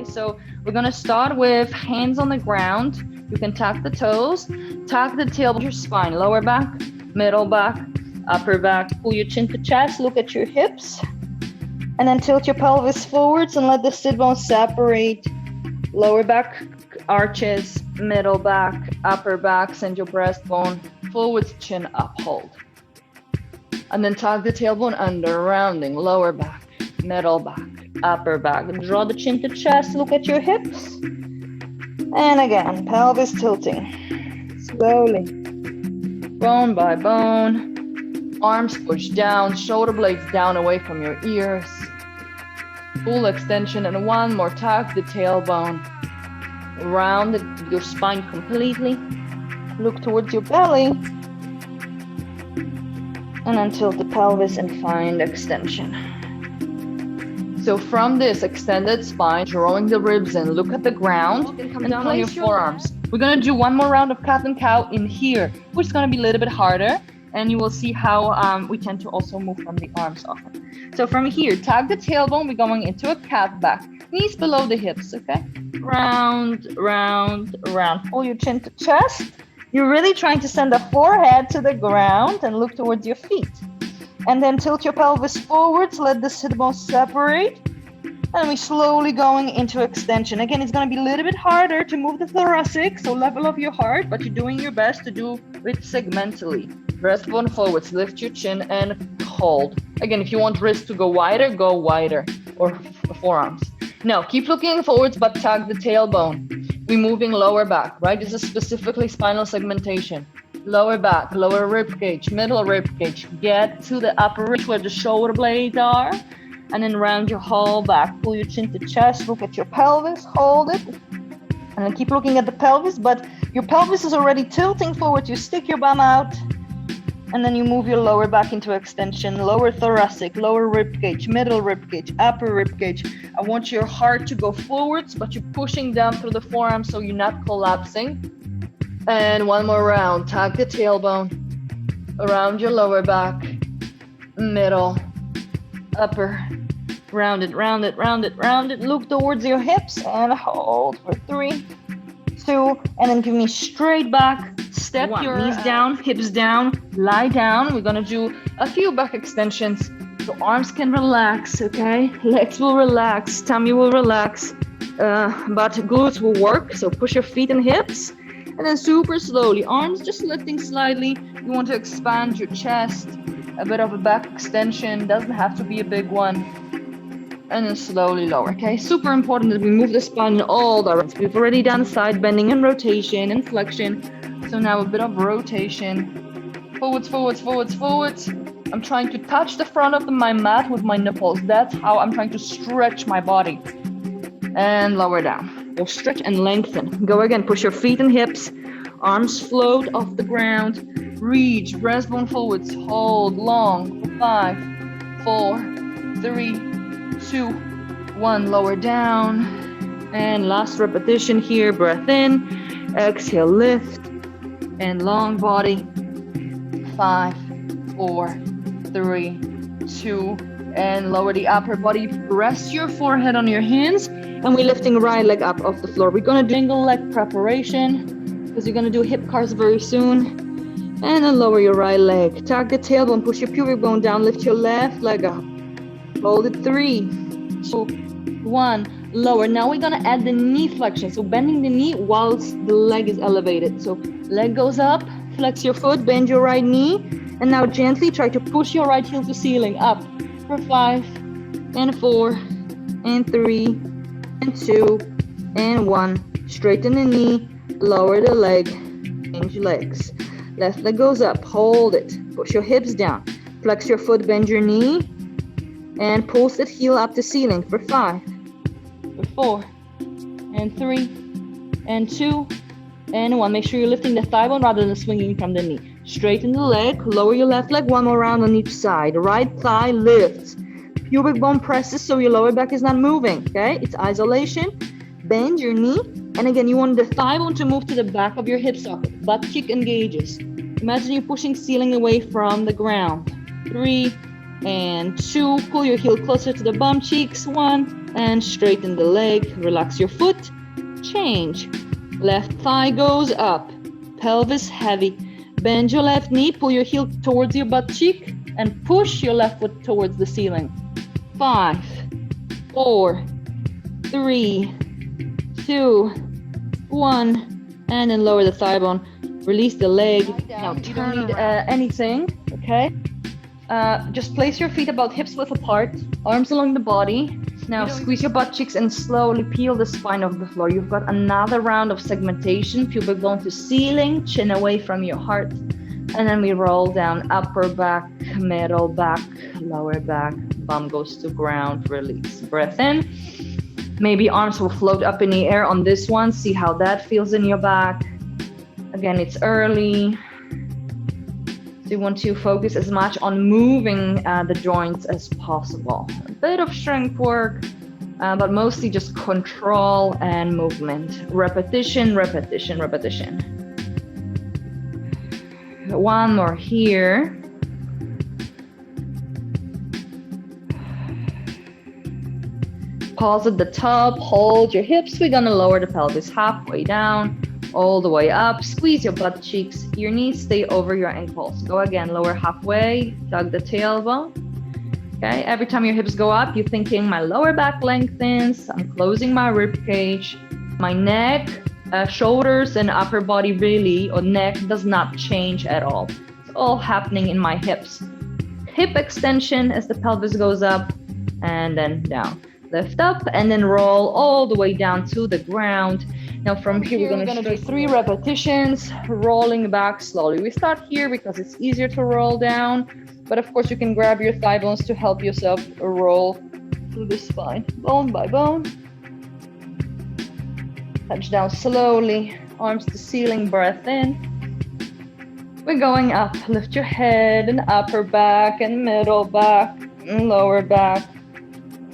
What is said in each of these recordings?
Okay, so we're gonna start with hands on the ground. You can tuck the toes, tuck the tailbone, your spine, lower back, middle back, upper back. Pull your chin to chest, look at your hips, and then tilt your pelvis forwards and let the sit bones separate. Lower back arches, middle back, upper back, send your breastbone forwards, chin up, hold. And then tuck the tailbone under, rounding, lower back, middle back, upper back. Draw the chin to chest, look at your hips. And again, pelvis tilting, slowly, bone by bone. Arms push down, shoulder blades down away from your ears. Full extension, and one more, tuck the tailbone. Round your spine completely. Look towards your belly. And then tilt the pelvis and find extension. So from this extended spine, drawing the ribs in, look at the ground and down on your forearms. We're gonna do one more round of cat and cow in here, which is gonna be a little bit harder. And you will see how we tend to also move from the arms often. So from here, tag the tailbone, we're going into a cat back. Knees below the hips, okay? Round, round, round. Pull your chin to chest. You're really trying to send the forehead to the ground and look towards your feet. And then tilt your pelvis forwards, let the sit bones separate. And we're slowly going into extension. Again, it's gonna be a little bit harder to move the thoracic, so level up your heart, but you're doing your best to do it segmentally. Breastbone forwards, lift your chin and hold. Again, if you want wrists to go wider, or forearms. Now, keep looking forwards, but tug the tailbone. We're moving lower back, right? This is specifically spinal segmentation. Lower back, lower rib cage, middle rib cage. Get to the upper ribs where the shoulder blades are. And then round your whole back. Pull your chin to chest, look at your pelvis, hold it. And then keep looking at the pelvis, but your pelvis is already tilting forward. You stick your bum out. And then you move your lower back into extension, lower thoracic, lower rib cage, middle rib cage, upper rib cage. I want your heart to go forwards, but you're pushing down through the forearm so you're not collapsing. And one more round. Tuck the tailbone around your lower back, middle, upper. Round it, round it, round it, round it. Look towards your hips and hold for 3, 2, and then give me straight back. Step your knees down, hips down, lie down. We're gonna do a few back extensions. So arms can relax, okay? Legs will relax, tummy will relax, but glutes will work. So push your feet and hips, and then super slowly, arms just lifting slightly. You want to expand your chest, a bit of a back extension, doesn't have to be a big one. And then slowly lower, okay? Super important that we move the spine in all directions. We've already done side bending and rotation and flexion. So now a bit of rotation. Forwards, forwards, forwards, forwards. I'm trying to touch the front of my mat with my nipples. That's how I'm trying to stretch my body. And lower down. Go stretch and lengthen. Go again, push your feet and hips. Arms float off the ground. Reach, breastbone forwards. Hold long for 5, 4, 3, 2, 1. Lower down. And last repetition here. Breath in. Exhale, lift. And long body. 5, 4, 3, 2, and lower the upper body. Rest your forehead on your hands, and we're lifting right leg up off the floor. We're gonna do single leg preparation because you're gonna do hip cars very soon. And then lower your right leg. Tuck the tailbone, push your pubic bone down, lift your left leg up. Hold it. 3, 2, 1. Lower. Now we're gonna add the knee flexion. So bending the knee whilst the leg is elevated. So leg goes up, flex your foot, bend your right knee, and now gently try to push your right heel to ceiling. Up for 5, and 4, and 3, and 2, and 1. Straighten the knee, lower the leg, change legs. Left leg goes up, hold it. Push your hips down, flex your foot, bend your knee, and pulse that heel up to ceiling for 5, for 4, and 3, and 2, and 1. Make sure you're lifting the thigh bone rather than swinging from the knee. Straighten the leg, lower your left leg, one more round on each side. Right thigh lifts. Pubic bone presses so your lower back is not moving, okay? It's isolation. Bend your knee. And again, you want the thigh bone to move to the back of your hip socket. Butt cheek engages. Imagine you're pushing ceiling away from the ground. 3, and 2. Pull your heel closer to the bum cheeks, 1, and straighten the leg. Relax your foot. Change. Left thigh goes up. Pelvis heavy. Bend your left knee. Pull your heel towards your butt cheek and push your left foot towards the ceiling. 5, 4, 3, 2, 1, and then lower the thigh bone. Release the leg. Now turn it anything, okay? Just place your feet about hips width apart, arms along the body. Now squeeze your butt cheeks and slowly peel the spine off the floor. You've got another round of segmentation, pubic bone to ceiling, chin away from your heart. And then we roll down, upper back, middle back, lower back, bum goes to ground, release. Breath in. Maybe arms will float up in the air on this one. See how that feels in your back. Again, it's early. So you want to focus as much on moving the joints as possible. A bit of strength work, but mostly just control and movement. Repetition, repetition, repetition. One more here. Pause at the top, hold your hips. We're gonna lower the pelvis halfway down, all the way up. Squeeze your butt cheeks. Your knees stay over your ankles. Go again, lower halfway, tug the tailbone. Okay, every time your hips go up, you're thinking my lower back lengthens, I'm closing my rib cage, my neck, shoulders and upper body really, or neck does not change at all. It's all happening in my hips. Hip extension as the pelvis goes up and then down. Lift up and then roll all the way down to the ground. Now from here, we're gonna do 3 repetitions, rolling back slowly. We start here because it's easier to roll down, but of course you can grab your thigh bones to help yourself roll through the spine, bone by bone. Touch down slowly, arms to ceiling, breath in. We're going up, lift your head and upper back and middle back and lower back.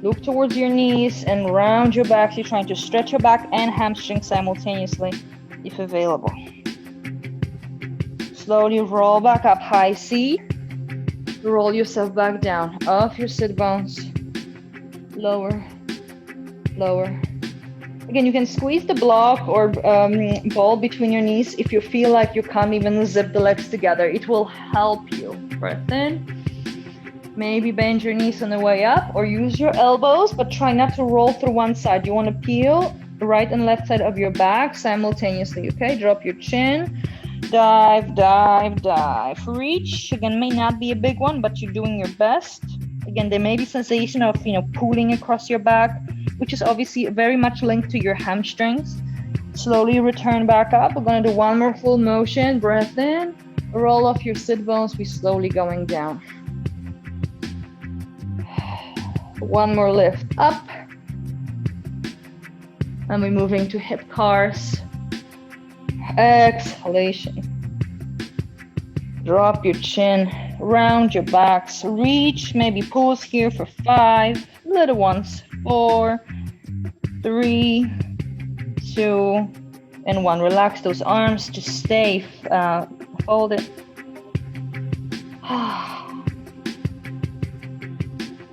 Look towards your knees and round your back. You're trying to stretch your back and hamstring simultaneously, if available. Slowly roll back up, high C. Roll yourself back down, off your sit bones. Lower, lower. Again, you can squeeze the block or ball between your knees if you feel like you can't even zip the legs together. It will help you. Breath in. Maybe bend your knees on the way up or use your elbows, but try not to roll through one side. You want to peel the right and left side of your back simultaneously, okay? Drop your chin, dive, dive, dive. Reach, again, may not be a big one, but you're doing your best. Again, there may be sensation of, pulling across your back, which is obviously very much linked to your hamstrings. Slowly return back up. We're going to do one more full motion. Breath in, roll off your sit bones. We're slowly going down. One more lift up. And we're moving to hip cars. Exhalation. Drop your chin, round your backs, reach, maybe pause here for 5, little ones, 4, 3, 2, and 1. Relax those arms, just stay folded.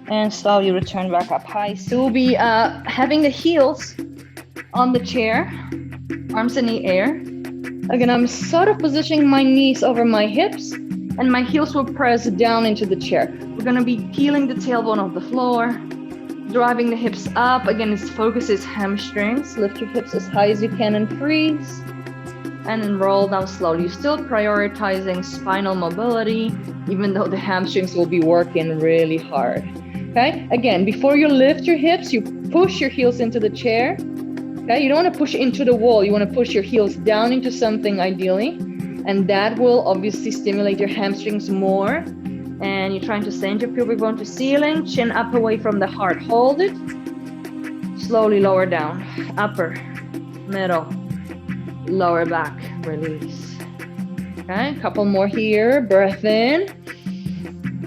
And slowly return back up high. So we'll be having the heels on the chair, arms in the air. Again, I'm sort of positioning my knees over my hips and my heels will press down into the chair. We're gonna be peeling the tailbone off the floor, driving the hips up. Again, its focus is hamstrings. Lift your hips as high as you can and freeze. And then roll down slowly. You're still prioritizing spinal mobility, even though the hamstrings will be working really hard. Okay, again, before you lift your hips, you push your heels into the chair. Okay, you don't want to push into the wall. You want to push your heels down into something ideally. And that will obviously stimulate your hamstrings more. And you're trying to send your pubic bone to ceiling, chin up away from the heart. Hold it. Slowly lower down. Upper, middle, lower back, release. Okay, a couple more here. Breath in.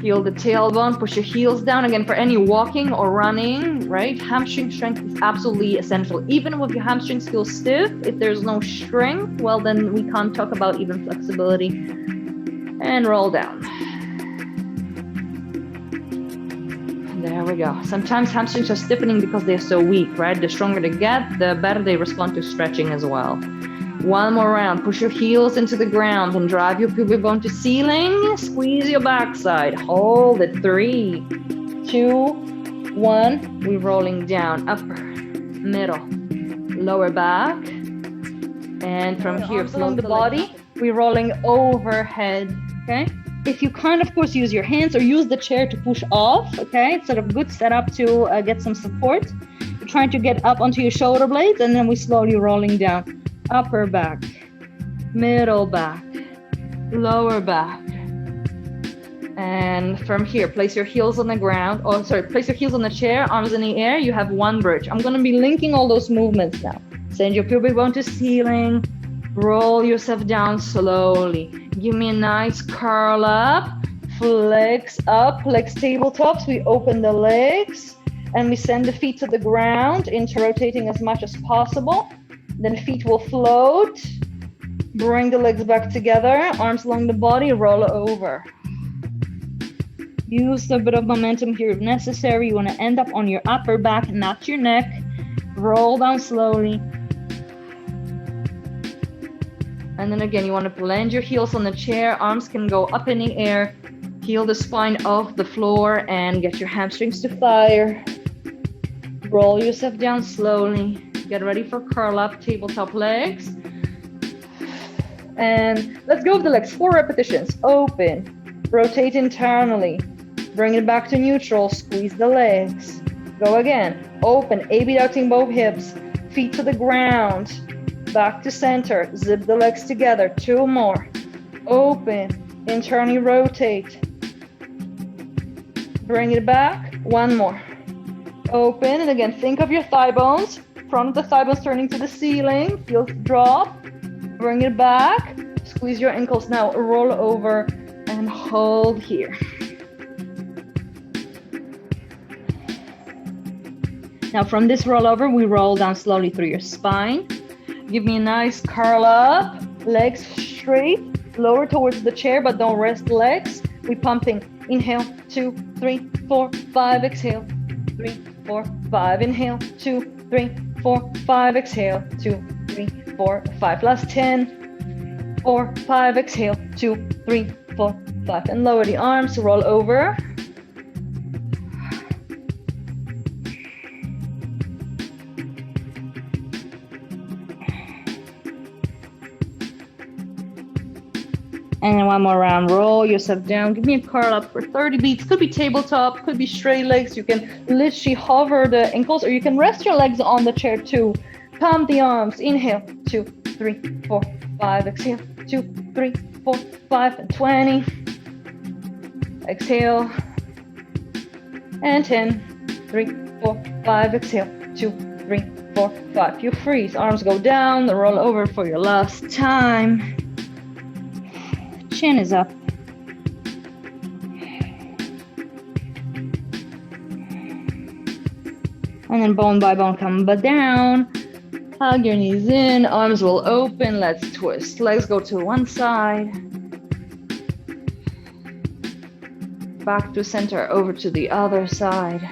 Feel the tailbone, push your heels down. Again, for any walking or running, right? Hamstring strength is absolutely essential. Even if your hamstrings feel stiff, if there's no strength, well, then we can't talk about even flexibility. And roll down. There we go. Sometimes hamstrings are stiffening because they're so weak, right? The stronger they get, the better they respond to stretching as well. One more round. Push your heels into the ground and drive your pubic bone to ceiling. Squeeze your backside. Hold it. 3, 2, 1. We're rolling down. Upper, middle, lower back. And from here, float the body. We're rolling overhead, okay? If you can, of course, use your hands or use the chair to push off, okay? It's sort of good setup to get some support. You're trying to get up onto your shoulder blades, and then we slowly rolling down. Upper back, middle back, lower back. And from here, place your heels on the ground. Oh, sorry, place your heels on the chair, arms in the air. You have one bridge. I'm going to be linking all those movements now. Send your pubic bone to ceiling. Roll yourself down slowly. Give me a nice curl up. Flex up, flex tabletops. We open the legs and we send the feet to the ground, inter-rotating as much as possible. Then feet will float. Bring the legs back together, arms along the body, roll over. Use a bit of momentum here if necessary. You want to end up on your upper back, not your neck. Roll down slowly. And then again, you want to blend your heels on the chair. Arms can go up in the air. Peel the spine off the floor and get your hamstrings to fire. Roll yourself down slowly. Get ready for curl up, tabletop legs. And let's go with the legs. 4 repetitions. Open. Rotate internally. Bring it back to neutral. Squeeze the legs. Go again. Open. Abducting both hips. Feet to the ground. Back to center. Zip the legs together. 2 more. Open. Internally rotate. Bring it back. 1 more. Open. And again, think of your thigh bones. Front of the thigh bones turning to the ceiling. Heels drop. Bring it back. Squeeze your ankles now. Roll over and hold here. Now from this rollover, we roll down slowly through your spine. Give me a nice curl up, legs straight, lower towards the chair, but don't rest legs. We're pumping. Inhale, 2, 3, 4, 5. Exhale, 3, 4, 5. Inhale, 2, 3, 4, 5. Exhale, 2, 3, 4, 5. Last 10. 4, 5. Exhale, 2, 3, 4, 5. And lower the arms, roll over. And then 1 more round, roll yourself down. Give me a curl up for 30 beats. Could be tabletop, could be straight legs. You can literally hover the ankles, or you can rest your legs on the chair too. Pump the arms. Inhale, 2, 3, 4, 5. Exhale, 2, 3, 4, 5, and 20. Exhale, and 10, 3, 4, 5. Exhale, 2, 3, 4, 5. You freeze. Arms go down. Roll over for your last time. Chin is up. And then bone by bone come but down. Hug your knees in, arms will open. Let's twist. Legs go to one side. Back to center, over to the other side.